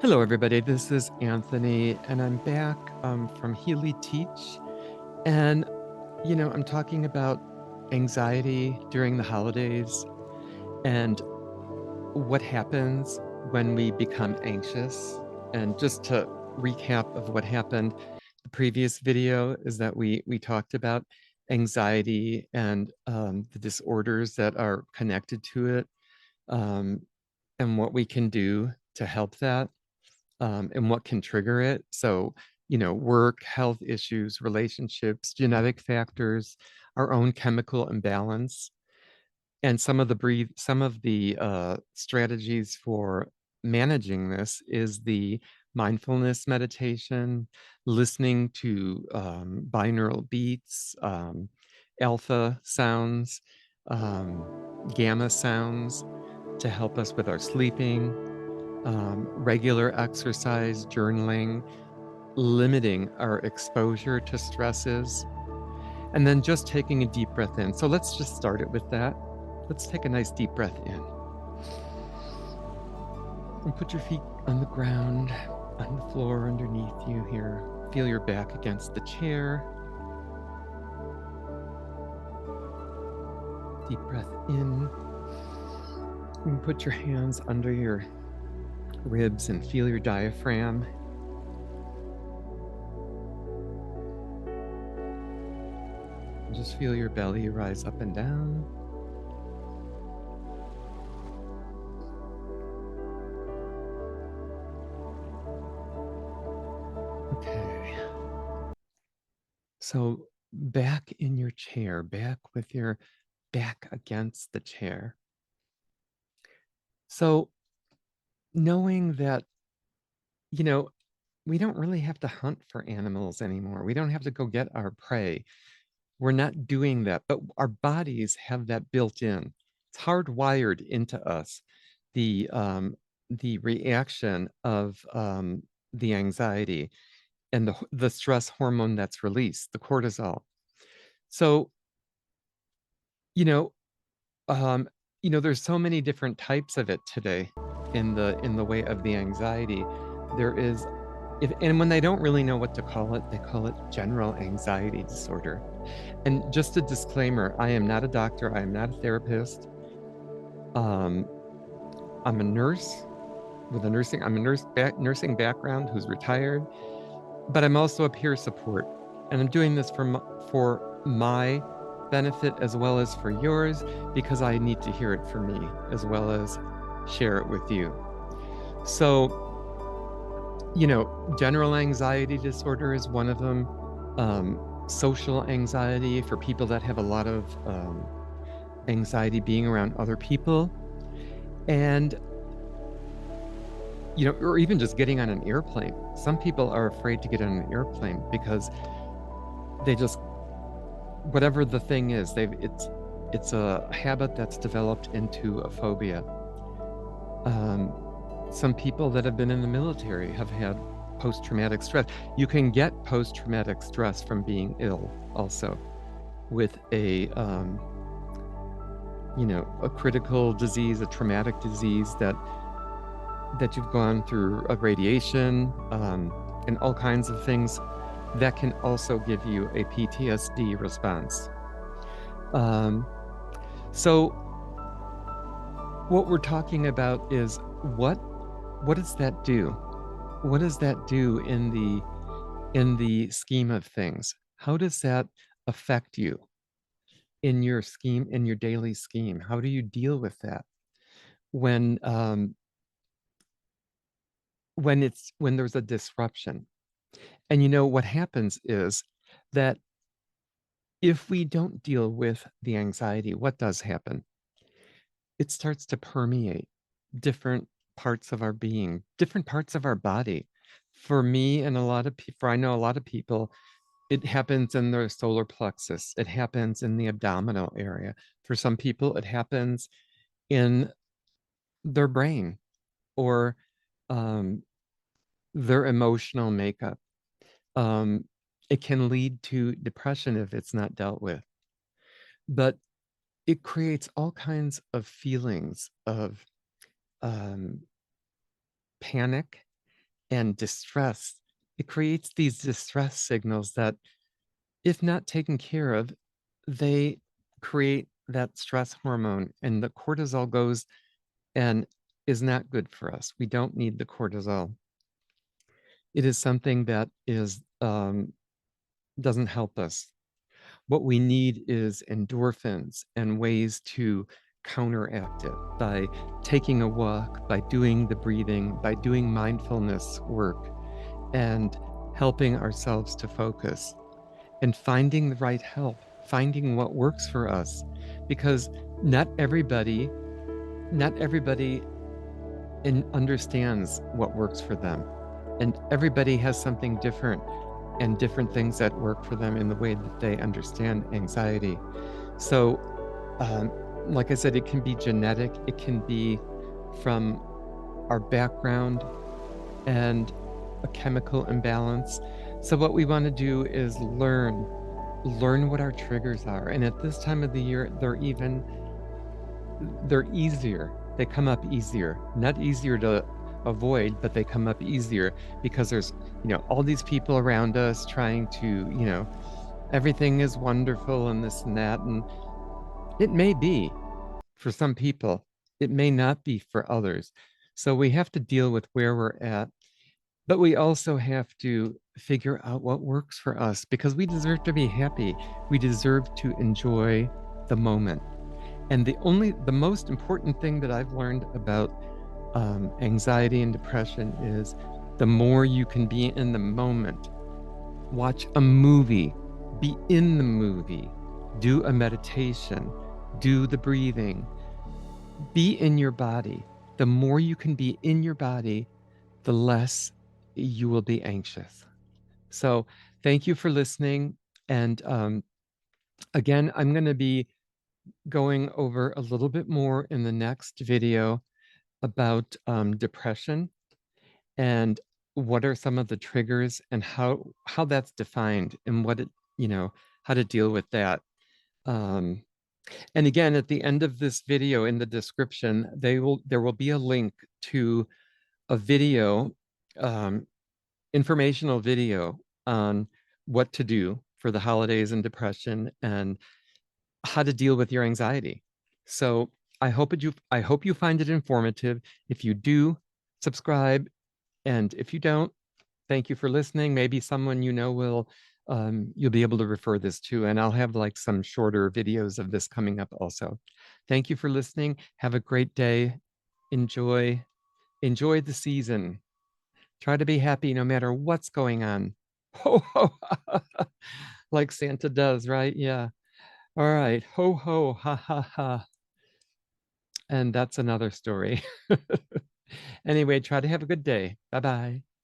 Hello, everybody. This is Anthony, and I'm back from Healy Teach. And, I'm talking about anxiety during the holidays and what happens when we become anxious. And just to recap of what happened, the previous video is that we talked about anxiety and the disorders that are connected to it, um, and what we can do to help that. And what can trigger it. So, work, health issues, relationships, genetic factors, our own chemical imbalance, and some of the strategies for managing this is the mindfulness meditation, listening to binaural beats, alpha sounds, um, gamma sounds to help us with our sleeping, regular exercise, journaling, limiting our exposure to stresses, and then just taking a deep breath in. So let's just start it with that. Let's take a nice deep breath in. And put your feet on the ground, on the floor underneath you here. Feel your back against the chair. Deep breath in. And put your hands under your ribs and feel your diaphragm. Just feel your belly rise up and down. Okay. So back in your chair, back with your back against the chair. So knowing that, we don't really have to hunt for animals anymore. We don't have to go get our prey. We're not doing that, but our bodies have that built in. It's hardwired into us, the reaction of the anxiety and the stress hormone that's released, the cortisol. So, you know, um, there's so many different types of it today in the way of the anxiety. There is, if and when they don't really know what to call it, they call it general anxiety disorder. And just a disclaimer, I am not a doctor, I am not a therapist. Um, I'm a nurse with a nursing background who's retired, but I'm also a peer support. And I'm doing this for my benefit as well as for yours, because I need to hear it for me as well as share it with you. So, general anxiety disorder is one of them. Social anxiety for people that have a lot of anxiety being around other people. And, or even just getting on an airplane. Some people are afraid to get on an airplane because they just, whatever the thing is, it's a habit that's developed into a phobia. Some people that have been in the military have had post-traumatic stress. You can get post-traumatic stress from being ill also, with a critical disease, a traumatic disease that you've gone through, a radiation, and all kinds of things that can also give you a PTSD response. So what we're talking about is what does that do? What does that do in the scheme of things? How does that affect you in your scheme, in your daily scheme? How do you deal with that when when there's a disruption? And what happens is that if we don't deal with the anxiety, what does happen? It starts to permeate different parts of our being, different parts of our body. For me and a lot of people, I know a lot of people, it happens in their solar plexus. It happens in the abdominal area. For some people, it happens in their brain or um, their emotional makeup. Um, it can lead to depression if it's not dealt with. But it creates all kinds of feelings of um, panic and distress, it creates these distress signals that, if not taken care of, they create that stress hormone, and the cortisol goes and is not good for us. We don't need the cortisol. It is something that is doesn't help us. What we need is endorphins and ways to counteract it by taking a walk, by doing the breathing, by doing mindfulness work, and helping ourselves to focus and finding the right help, finding what works for us. Because not everybody, not everybody understands what works for them. And everybody has something different and different things that work for them in the way that they understand anxiety. So, um, like I said, it can be genetic, it can be from our background and a chemical imbalance. So, what we want to do is learn what our triggers are. And at this time of the year, they're easier. They come up easier, not easier to avoid, but they come up easier because there's, all these people around us trying to, everything is wonderful and this and that. And it may be for some people, it may not be for others. So we have to deal with where we're at, but we also have to figure out what works for us because we deserve to be happy. We deserve to enjoy the moment. And the most important thing that I've learned about anxiety and depression is the more you can be in the moment, watch a movie, be in the movie, do a meditation, do the breathing, be in your body. The more you can be in your body, the less you will be anxious. So thank you for listening. And again, I'm going to be going over a little bit more in the next video about depression and what are some of the triggers and how that's defined and what it, how to deal with that. Um, and again, at the end of this video in the description, there will be a link to a video, um, informational video on what to do for the holidays and depression and how to deal with your anxiety. So I hope you find it informative. If you do, subscribe. And if you don't, thank you for listening. Maybe someone will, you'll be able to refer this to, and I'll have like some shorter videos of this coming up also. Thank you for listening. Have a great day. Enjoy, enjoy the season. Try to be happy no matter what's going on. Ho, ho, like Santa does, right? Yeah. All right. Ho, ho, ha, ha, ha. And that's another story. Anyway, try to have a good day. Bye-bye.